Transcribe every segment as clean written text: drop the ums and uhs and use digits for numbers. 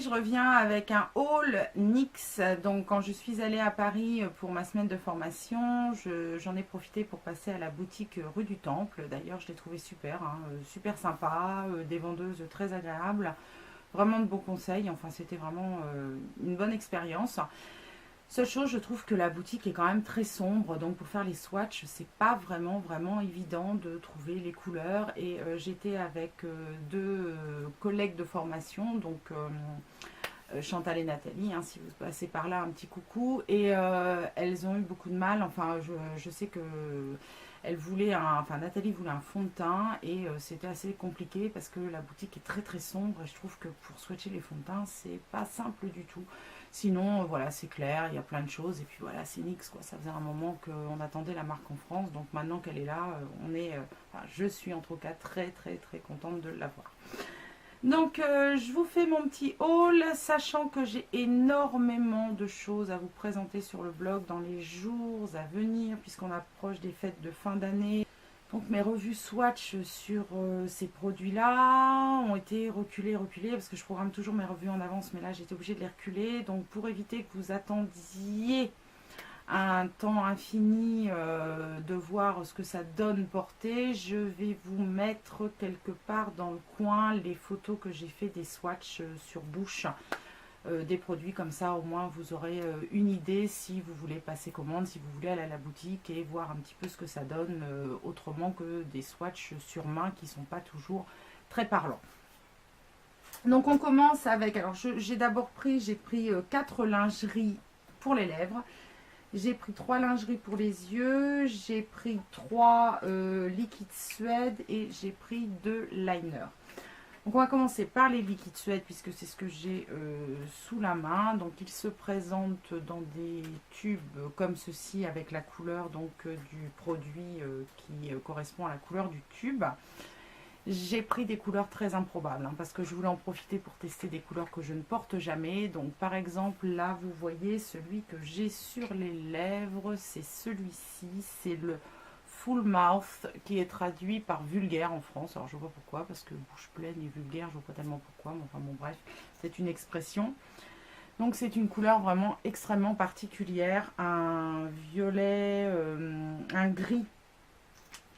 je reviens avec un haul NYX. Donc quand je suis allée à Paris pour ma semaine de formation, j'en ai profité pour passer à la boutique rue du Temple. D'ailleurs, je l'ai trouvé super, hein, super sympa, des vendeuses très agréables, vraiment de bons conseils. Enfin, c'était vraiment une bonne expérience. Seule chose, je trouve que la boutique est quand même très sombre, donc pour faire les swatchs, c'est pas vraiment évident de trouver les couleurs. Et j'étais avec deux collègues de formation, donc Chantal et Nathalie, hein, si vous passez par là, un petit coucou. Et elles ont eu beaucoup de mal, enfin je sais que Nathalie voulait un fond de teint et c'était assez compliqué parce que la boutique est très sombre et je trouve que pour swatcher les fonds de teint, c'est pas simple du tout. Sinon, voilà, c'est clair, il y a plein de choses. Et puis voilà, c'est NYX, quoi. Ça faisait un moment qu'on attendait la marque en France. Donc maintenant qu'elle est là, je suis en tout cas très contente de l'avoir. Donc, je vous fais mon petit haul, sachant que j'ai énormément de choses à vous présenter sur le blog dans les jours à venir, puisqu'on approche des fêtes de fin d'année. Donc mes revues swatch sur ces produits-là ont été reculées, parce que je programme toujours mes revues en avance, mais là j'étais obligée de les reculer. Donc pour éviter que vous attendiez un temps infini de voir ce que ça donne porté, je vais vous mettre quelque part dans le coin les photos que j'ai fait des swatchs sur bouche. Des produits comme ça, au moins vous aurez une idée si vous voulez passer commande, si vous voulez aller à la boutique et voir un petit peu ce que ça donne autrement que des swatchs sur main qui ne sont pas toujours très parlants. Donc on commence avec, alors j'ai pris 4 lingeries pour les lèvres, j'ai pris 3 lingeries pour les yeux, j'ai pris 3 liquides suède et j'ai pris 2 liners. Donc on va commencer par les liquides suède puisque c'est ce que j'ai sous la main. Donc ils se présentent dans des tubes comme ceci avec la couleur donc du produit qui correspond à la couleur du tube. J'ai pris des couleurs très improbables hein, parce que je voulais en profiter pour tester des couleurs que je ne porte jamais. Donc par exemple là vous voyez celui que j'ai sur les lèvres, c'est celui-ci, c'est le Full Mouth qui est traduit par vulgaire en France. Alors je vois pas pourquoi, parce que bouche pleine et vulgaire, je vois pas tellement pourquoi, mais enfin bon bref, c'est une expression. Donc c'est une couleur vraiment extrêmement particulière, un violet, un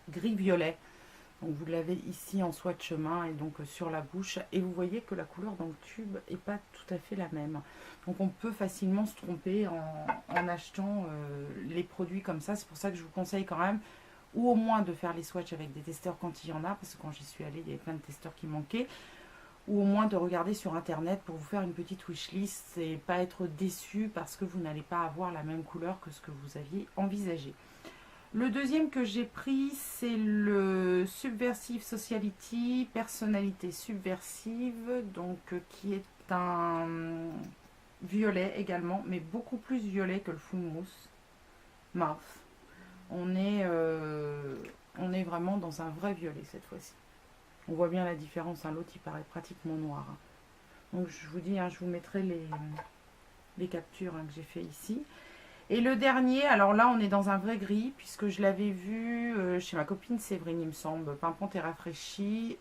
gris-violet. Donc vous l'avez ici en swatch main et donc sur la bouche. Et vous voyez que la couleur dans le tube n'est pas tout à fait la même. Donc on peut facilement se tromper en achetant les produits comme ça. C'est pour ça que je vous conseille quand même ou au moins de faire les swatchs avec des testeurs quand il y en a, parce que quand j'y suis allée, il y avait plein de testeurs qui manquaient, ou au moins de regarder sur internet pour vous faire une petite wishlist et pas être déçu parce que vous n'allez pas avoir la même couleur que ce que vous aviez envisagé. Le deuxième que j'ai pris, c'est le Subversive Sociality, personnalité subversive, donc qui est un violet également, mais beaucoup plus violet que le Full Mouth. On est vraiment dans un vrai violet cette fois-ci. On voit bien la différence, hein, l'autre il paraît pratiquement noir. Hein. Donc je vous dis, hein, je vous mettrai les captures hein, que j'ai fait ici. Et le dernier, alors là on est dans un vrai gris, puisque je l'avais vu chez ma copine Séverine, il me semble, pimpante et rafraîchie.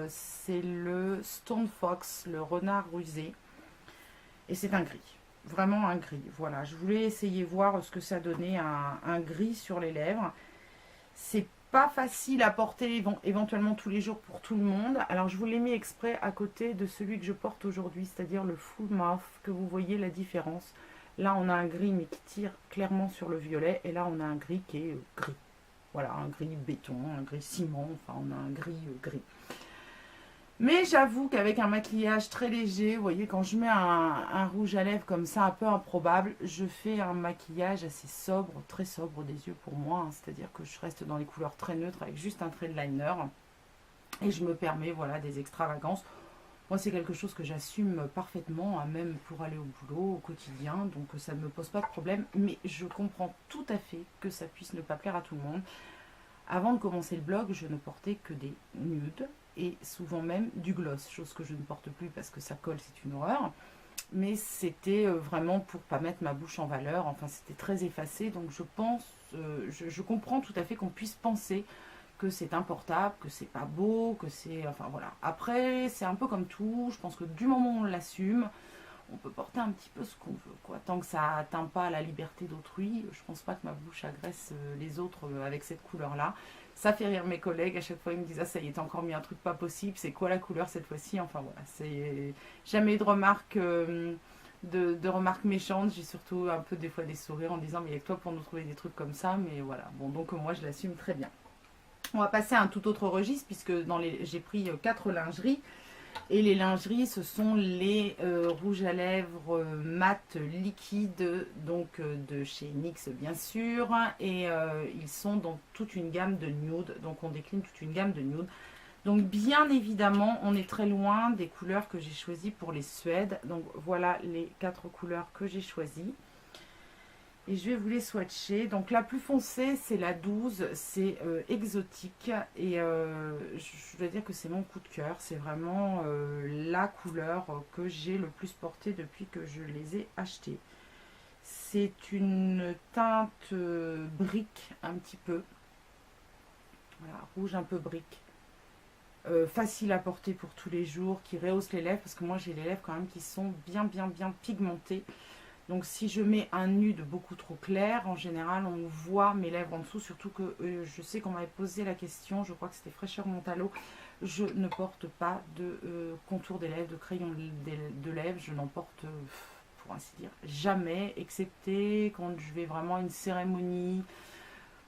C'est le Stone Fox, le renard rusé. Et c'est un gris. Vraiment un gris, voilà, je voulais essayer voir ce que ça donnait un gris sur les lèvres. C'est pas facile à porter éventuellement tous les jours pour tout le monde, alors je vous l'ai mis exprès à côté de celui que je porte aujourd'hui, c'est-à-dire le Full Mouth, que vous voyez la différence. Là on a un gris mais qui tire clairement sur le violet, et là on a un gris qui est gris, voilà, un gris béton, un gris ciment, enfin on a un gris gris. Mais j'avoue qu'avec un maquillage très léger, vous voyez, quand je mets un rouge à lèvres comme ça, un peu improbable, je fais un maquillage assez sobre, très sobre des yeux pour moi. Hein, c'est-à-dire que je reste dans les couleurs très neutres avec juste un trait de liner. Et je me permets, voilà, des extravagances. Moi, c'est quelque chose que j'assume parfaitement, hein, même pour aller au boulot, au quotidien. Donc, ça ne me pose pas de problème. Mais je comprends tout à fait que ça puisse ne pas plaire à tout le monde. Avant de commencer le blog, je ne portais que des nudes. Et souvent même du gloss, chose que je ne porte plus parce que ça colle, c'est une horreur. Mais c'était vraiment pour pas mettre ma bouche en valeur, enfin c'était très effacé, donc je pense, je comprends tout à fait qu'on puisse penser que c'est importable, que c'est pas beau, que c'est... Enfin voilà. Après, c'est un peu comme tout. Je pense que du moment où on l'assume, on peut porter un petit peu ce qu'on veut, quoi. Tant que ça n'atteint pas la liberté d'autrui, je pense pas que ma bouche agresse les autres avec cette couleur-là. Ça fait rire mes collègues, à chaque fois ils me disent « Ah ça y est, t'as encore mis un truc pas possible, c'est quoi la couleur cette fois-ci ?» Enfin voilà, c'est jamais eu de remarques, de remarques méchantes. J'ai surtout un peu des fois des sourires en disant « Mais avec toi pour nous trouver des trucs comme ça ?» Mais voilà, bon donc moi je l'assume très bien. On va passer à un tout autre registre puisque j'ai pris 4 lingeries. Et les lingeries, ce sont les rouges à lèvres mat liquides, donc de chez NYX bien sûr. Et ils sont dans toute une gamme de nude, donc on décline toute une gamme de nude. Donc bien évidemment, on est très loin des couleurs que j'ai choisies pour les Suèdes. Donc voilà les 4 couleurs que j'ai choisies. Et je vais vous les swatcher. Donc la plus foncée, c'est la 12, c'est exotique. Et je dois dire que c'est mon coup de cœur. C'est vraiment la couleur que j'ai le plus portée depuis que je les ai achetées. C'est une teinte brique un petit peu. Voilà, rouge un peu brique. Facile à porter pour tous les jours, qui rehausse les lèvres. Parce que moi j'ai les lèvres quand même qui sont bien pigmentées. Donc si je mets un nude beaucoup trop clair, en général on voit mes lèvres en dessous, surtout que je sais qu'on m'avait posé la question, je crois que c'était Fraîcheur Mentalo, je ne porte pas de contour des lèvres, de crayon de lèvres, je n'en porte, pour ainsi dire, jamais, excepté quand je vais vraiment à une cérémonie,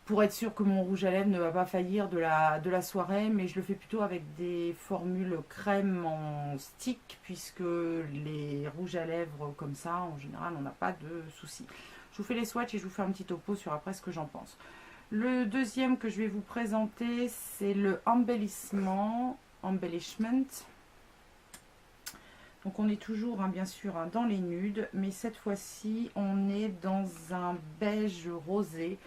pour être sûr que mon rouge à lèvres ne va pas faillir de la soirée, mais je le fais plutôt avec des formules crème en stick, puisque les rouges à lèvres comme ça, en général, on n'a pas de soucis. Je vous fais les swatchs et je vous fais un petit topo sur après ce que j'en pense. Le deuxième que je vais vous présenter, c'est le Embellishment. Donc on est toujours, hein, bien sûr, hein, dans les nudes, mais cette fois-ci, on est dans un beige rosé,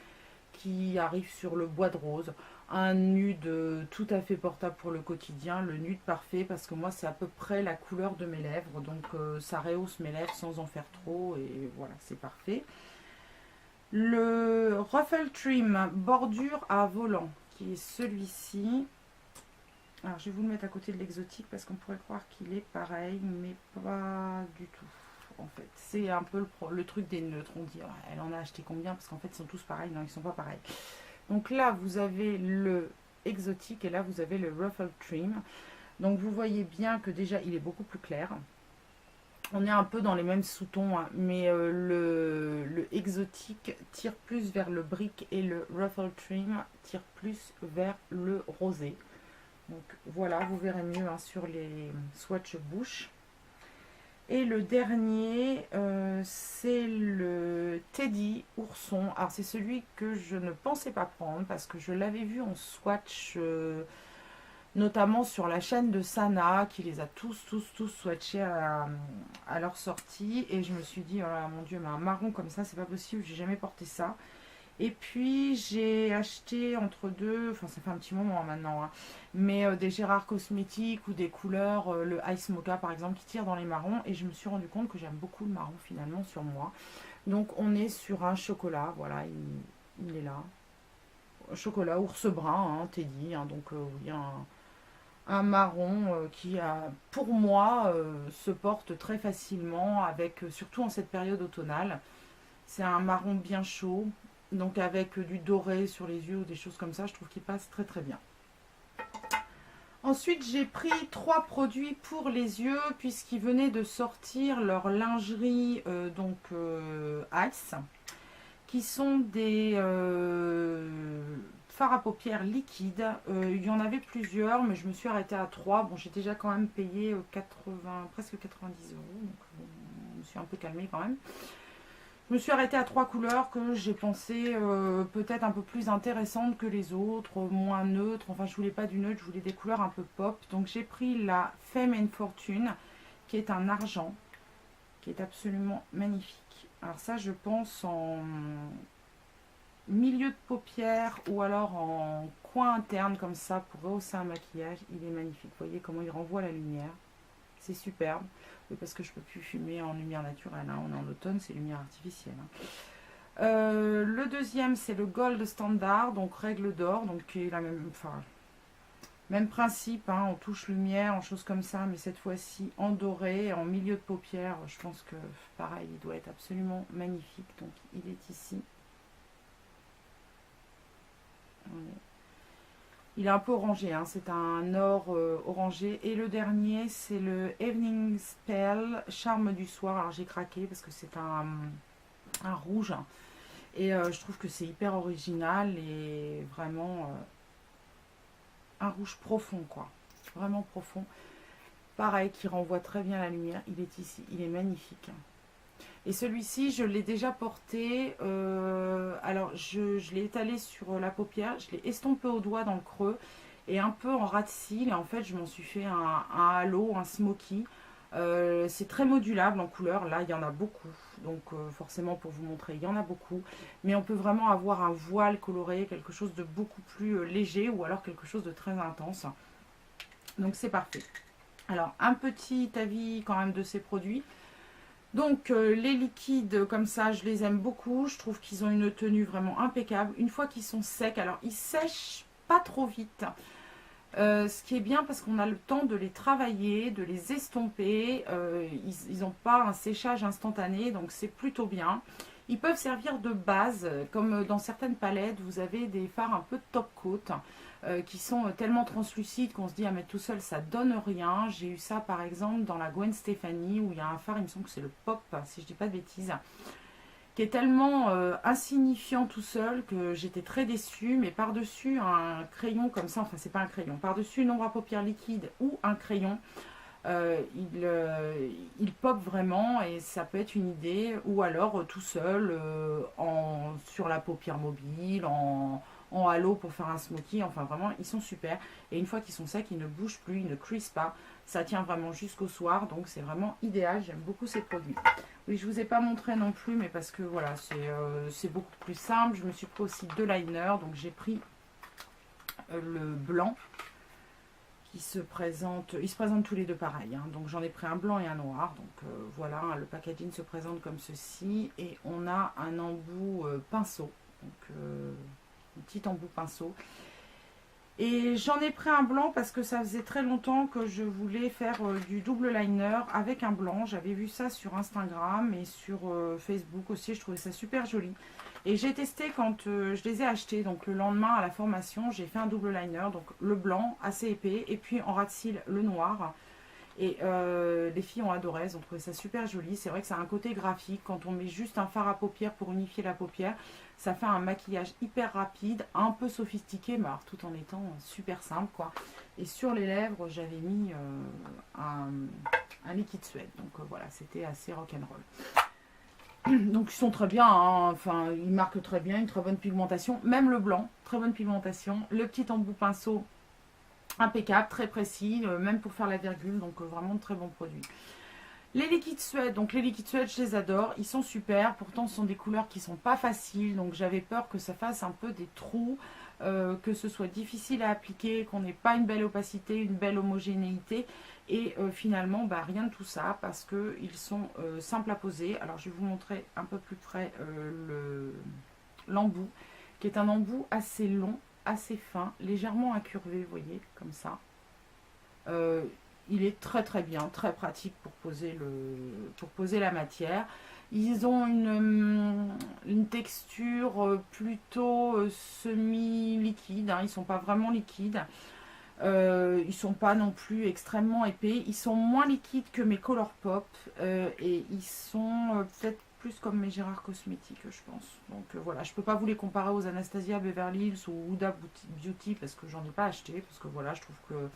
qui arrive sur le bois de rose. Un nude tout à fait portable pour le quotidien, le nude parfait parce que moi c'est à peu près la couleur de mes lèvres, donc ça rehausse mes lèvres sans en faire trop et voilà, c'est parfait. Le Ruffle Trim bordure à volant qui est celui-ci. Alors je vais vous le mettre à côté de l'exotique parce qu'on pourrait croire qu'il est pareil, mais pas du tout. En fait, c'est un peu le truc des neutres. On dit, oh, elle en a acheté combien? Parce qu'en fait, ils sont tous pareils. Non, ils ne sont pas pareils. Donc là, vous avez le exotique et là, vous avez le Ruffle Trim. Donc vous voyez bien que déjà, il est beaucoup plus clair. On est un peu dans les mêmes sous-tons, hein, mais le exotique tire plus vers le brick et le Ruffle Trim tire plus vers le rosé. Donc voilà, vous verrez mieux, hein, sur les swatchs bouche. Et le dernier, c'est le Teddy Ourson. Alors c'est celui que je ne pensais pas prendre parce que je l'avais vu en swatch, notamment sur la chaîne de Sana, qui les a tous swatchés à leur sortie. Et je me suis dit, oh là, mon Dieu, mais un marron comme ça, c'est pas possible, j'ai jamais porté ça. Et puis j'ai acheté entre deux, enfin ça fait un petit moment maintenant, hein, mais des Gérard Cosmétiques ou des couleurs, le Ice Mocha par exemple, qui tirent dans les marrons. Et je me suis rendu compte que j'aime beaucoup le marron finalement sur moi. Donc on est sur un chocolat, voilà, il est là. Chocolat ours brun, hein, Teddy, hein, donc oui, un marron qui pour moi se porte très facilement, avec surtout en cette période automnale. C'est un marron bien chaud. Donc avec du doré sur les yeux ou des choses comme ça, je trouve qu'il passe très très bien. Ensuite, j'ai pris 3 produits pour les yeux puisqu'ils venaient de sortir leur lingerie Ice, qui sont des fards à paupières liquides. Il y en avait plusieurs, mais je me suis arrêtée à 3. Bon, j'ai déjà quand même payé presque 90 €, donc je me suis un peu calmée quand même. Je me suis arrêtée à 3 couleurs que j'ai pensé peut-être un peu plus intéressantes que les autres, moins neutres. Enfin, je voulais pas du neutre, je voulais des couleurs un peu pop. Donc j'ai pris la Fame and Fortune, qui est un argent, qui est absolument magnifique. Alors ça, je pense en milieu de paupière ou alors en coin interne comme ça pour rehausser un maquillage. Il est magnifique. Vous voyez comment il renvoie la lumière. C'est superbe. Oui, parce que je ne peux plus fumer en lumière naturelle, hein. On est en automne, c'est lumière artificielle, hein. Le deuxième, c'est le Gold Standard, donc règle d'or, donc qui est la même, enfin, même principe, hein, on touche lumière, en choses comme ça, mais cette fois-ci en doré, en milieu de paupière. Je pense que pareil, il doit être absolument magnifique. Donc il est ici. Il est un peu orangé, hein, c'est un or orangé. Et le dernier, c'est le Evening Spell, charme du soir. Alors j'ai craqué parce que c'est un rouge. Et je trouve que c'est hyper original et vraiment un rouge profond, quoi. Vraiment profond. Pareil, qui renvoie très bien la lumière. Il est ici, il est magnifique. Et celui-ci, je l'ai déjà porté. Alors, je l'ai étalé sur la paupière. Je l'ai estompé au doigt dans le creux. Et un peu en ras de cils. Et en fait, je m'en suis fait un halo, un smoky. C'est très modulable en couleur. Là, il y en a beaucoup. Donc, forcément, pour vous montrer, il y en a beaucoup. Mais on peut vraiment avoir un voile coloré, quelque chose de beaucoup plus léger. Ou alors quelque chose de très intense. Donc, c'est parfait. Alors, un petit avis quand même de ces produits. Donc, les liquides comme ça, je les aime beaucoup. Je trouve qu'ils ont une tenue vraiment impeccable. Une fois qu'ils sont secs, alors ils sèchent pas trop vite. Ce qui est bien parce qu'on a le temps de les travailler, de les estomper. Ils n'ont pas un séchage instantané, donc c'est plutôt bien. Ils peuvent servir de base, comme dans certaines palettes, vous avez des fards un peu top coat qui sont tellement translucides qu'on se dit à mettre tout seul, ça donne rien. J'ai eu ça par exemple dans la Gwen Stefani où il y a un fard, il me semble que c'est le Pop, si je dis pas de bêtises, qui est tellement insignifiant tout seul que j'étais très déçue. Mais par-dessus un crayon comme ça, enfin c'est pas un crayon, par-dessus une ombre à paupières liquide ou un crayon, il pop vraiment et ça peut être une idée. Ou alors tout seul sur la paupière mobile, en halo pour faire un smoky. Enfin vraiment, ils sont super. Et une fois qu'ils sont secs, ils ne bougent plus, ils ne cuisent pas. Ça tient vraiment jusqu'au soir, donc c'est vraiment idéal. J'aime beaucoup ces produits. Oui, je ne vous ai pas montré non plus, mais parce que voilà, c'est beaucoup plus simple. Je me suis pris aussi deux liners, donc j'ai pris le blanc qui se présente. Ils se présentent tous les deux pareil, hein. Donc j'en ai pris un blanc et un noir. Donc voilà, le packaging se présente comme ceci. Et on a un embout pinceau. Donc un petit embout pinceau. Et j'en ai pris un blanc parce que ça faisait très longtemps que je voulais faire du double liner avec un blanc. J'avais vu ça sur Instagram et sur Facebook aussi. Je trouvais ça super joli. Et j'ai testé quand je les ai achetés. Donc le lendemain à la formation, j'ai fait un double liner. Donc le blanc assez épais et puis en ras de cils le noir. Et les filles ont adoré, elles ont trouvé ça super joli. C'est vrai que ça a un côté graphique. Quand on met juste un fard à paupières pour unifier la paupière, ça fait un maquillage hyper rapide, un peu sophistiqué, mais alors tout en étant super simple, quoi. Et sur les lèvres, j'avais mis un liquide suède. Donc voilà, c'était assez rock'n'roll. Donc ils sont très bien, hein. Enfin ils marquent très bien, une très bonne pigmentation. Même le blanc, très bonne pigmentation. Le petit embout pinceau, impeccable, très précis, même pour faire la virgule, donc vraiment de très bons produits. Les liquides suède, donc les liquides suède, je les adore, ils sont super, pourtant ce sont des couleurs qui sont pas faciles, donc j'avais peur que ça fasse un peu des trous, que ce soit difficile à appliquer, qu'on n'ait pas une belle opacité, une belle homogénéité, et finalement bah, rien de tout ça, parce qu'ils sont simples à poser. Alors je vais vous montrer un peu plus près l'embout, qui est un embout assez long, assez fin, légèrement incurvé, vous voyez, comme ça. Il est très très bien, très pratique pour poser la matière. Ils ont une texture plutôt semi-liquide, hein, ils ne sont pas vraiment liquides. Ils ne sont pas non plus extrêmement épais. Ils sont moins liquides que mes Colourpop et ils sont peut-être plus comme mes Gérard Cosmétiques, je pense. Donc voilà, je ne peux pas vous les comparer aux Anastasia Beverly Hills ou Huda Beauty parce que j'en ai pas acheté. Parce que voilà, je trouve que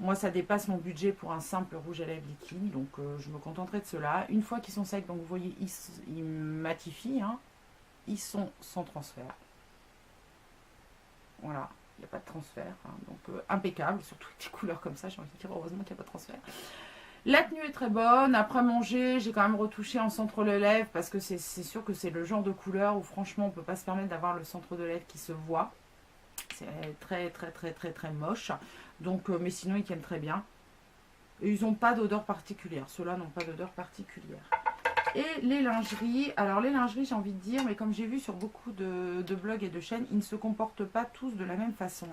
moi, ça dépasse mon budget pour un simple rouge à lèvres liquide. Donc, je me contenterai de cela. Une fois qu'ils sont secs, donc vous voyez, ils matifient. Hein. Ils sont sans transfert. Voilà, il n'y a pas de transfert. Hein. Donc, impeccable. Surtout avec des couleurs comme ça, j'ai envie de dire heureusement qu'il n'y a pas de transfert. La tenue est très bonne. Après manger, j'ai quand même retouché en centre de lèvres parce que c'est sûr que c'est le genre de couleur où franchement, on ne peut pas se permettre d'avoir le centre de lèvres qui se voit. C'est très, très, très, très, très moche. Donc, mais sinon, ils tiennent très bien. Et ils n'ont pas d'odeur particulière. Ceux-là n'ont pas d'odeur particulière. Et les lingeries, alors les lingeries j'ai envie de dire, mais comme j'ai vu sur beaucoup de blogs et de chaînes, ils ne se comportent pas tous de la même façon.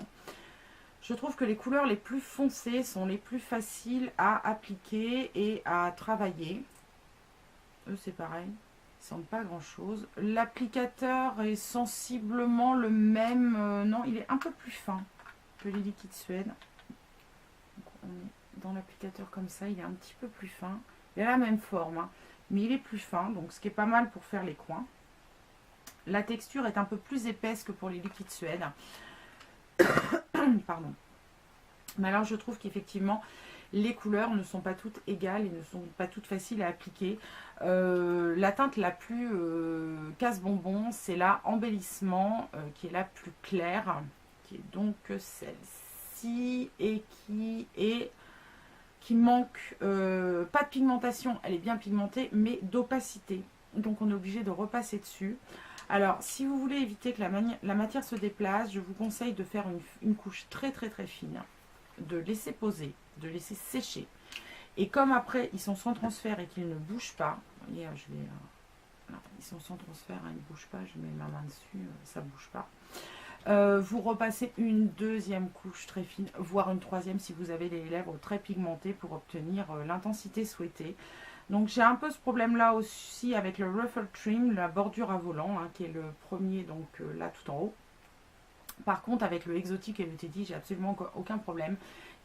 Je trouve que les couleurs les plus foncées sont les plus faciles à appliquer et à travailler. Eux c'est pareil, ils sentent pas grand chose. L'applicateur est sensiblement le même, non il est un peu plus fin que les liquides Suède. Donc on est dans l'applicateur comme ça, il est un petit peu plus fin. Il a la même forme, hein, mais il est plus fin, donc ce qui est pas mal pour faire les coins. La texture est un peu plus épaisse que pour les liquides Suède. Pardon. Mais alors je trouve qu'effectivement les couleurs ne sont pas toutes égales et ne sont pas toutes faciles à appliquer. La teinte la plus casse-bonbon, c'est la embellissement qui est la plus claire, qui est donc celle-ci et qui manque pas de pigmentation, elle est bien pigmentée, mais d'opacité. Donc on est obligé de repasser dessus. Alors, si vous voulez éviter que la matière se déplace, je vous conseille de faire une couche très très très fine, de laisser poser, de laisser sécher. Et comme après, ils sont sans transfert et qu'ils ne bougent pas, vous voyez, ils sont sans transfert, hein, ils ne bougent pas, je mets ma main dessus, ça ne bouge pas. Vous repassez une deuxième couche très fine, voire une troisième si vous avez les lèvres très pigmentées pour obtenir l'intensité souhaitée. Donc j'ai un peu ce problème là aussi avec le Ruffle Trim, la bordure à volant, hein, qui est le premier, donc là tout en haut. Par contre avec le Exotique et le Teddy, j'ai absolument aucun problème.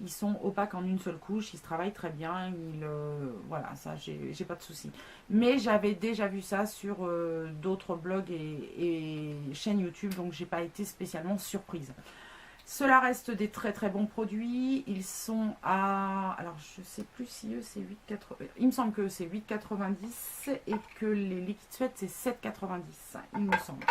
Ils sont opaques en une seule couche, ils se travaillent très bien, voilà, ça j'ai pas de souci. Mais j'avais déjà vu ça sur d'autres blogs et chaînes YouTube, donc j'ai pas été spécialement surprise. Cela reste des très très bons produits. Ils sont à... Alors je sais plus si eux c'est 8,80. Il me semble que c'est 8,90 et que les liquides Suède c'est 7,90. Il me semble.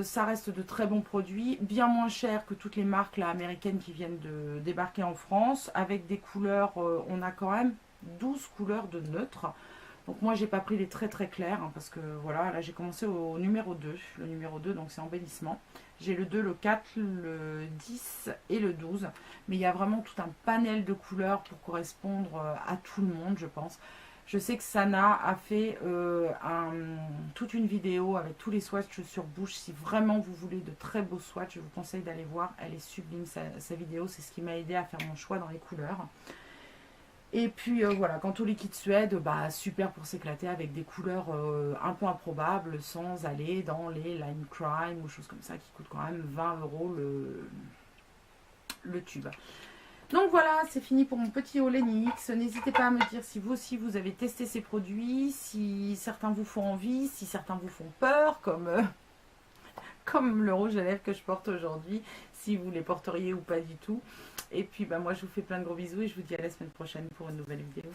Ça reste de très bons produits. Bien moins cher que toutes les marques là, américaines qui viennent de débarquer en France. Avec des couleurs, on a quand même 12 couleurs de neutre. Donc moi j'ai pas pris les très très clairs hein, parce que voilà, là j'ai commencé au numéro 2. Le numéro 2 donc c'est embellissement. J'ai le 2, le 4, le 10 et le 12. Mais il y a vraiment tout un panel de couleurs pour correspondre à tout le monde je pense. Je sais que Sana a fait toute une vidéo avec tous les swatchs sur bouche. Si vraiment vous voulez de très beaux swatchs, je vous conseille d'aller voir. Elle est sublime sa vidéo, c'est ce qui m'a aidé à faire mon choix dans les couleurs. Et puis voilà, quant au liquide Suède, bah, super pour s'éclater avec des couleurs un peu improbables sans aller dans les Lime Crime ou choses comme ça qui coûtent quand même 20 € le tube. Donc voilà, c'est fini pour mon petit haul NYX. N'hésitez pas à me dire si vous aussi vous avez testé ces produits, si certains vous font envie, si certains vous font peur, comme le rouge à lèvres que je porte aujourd'hui, si vous les porteriez ou pas du tout. Et puis bah, moi je vous fais plein de gros bisous et je vous dis à la semaine prochaine pour une nouvelle vidéo.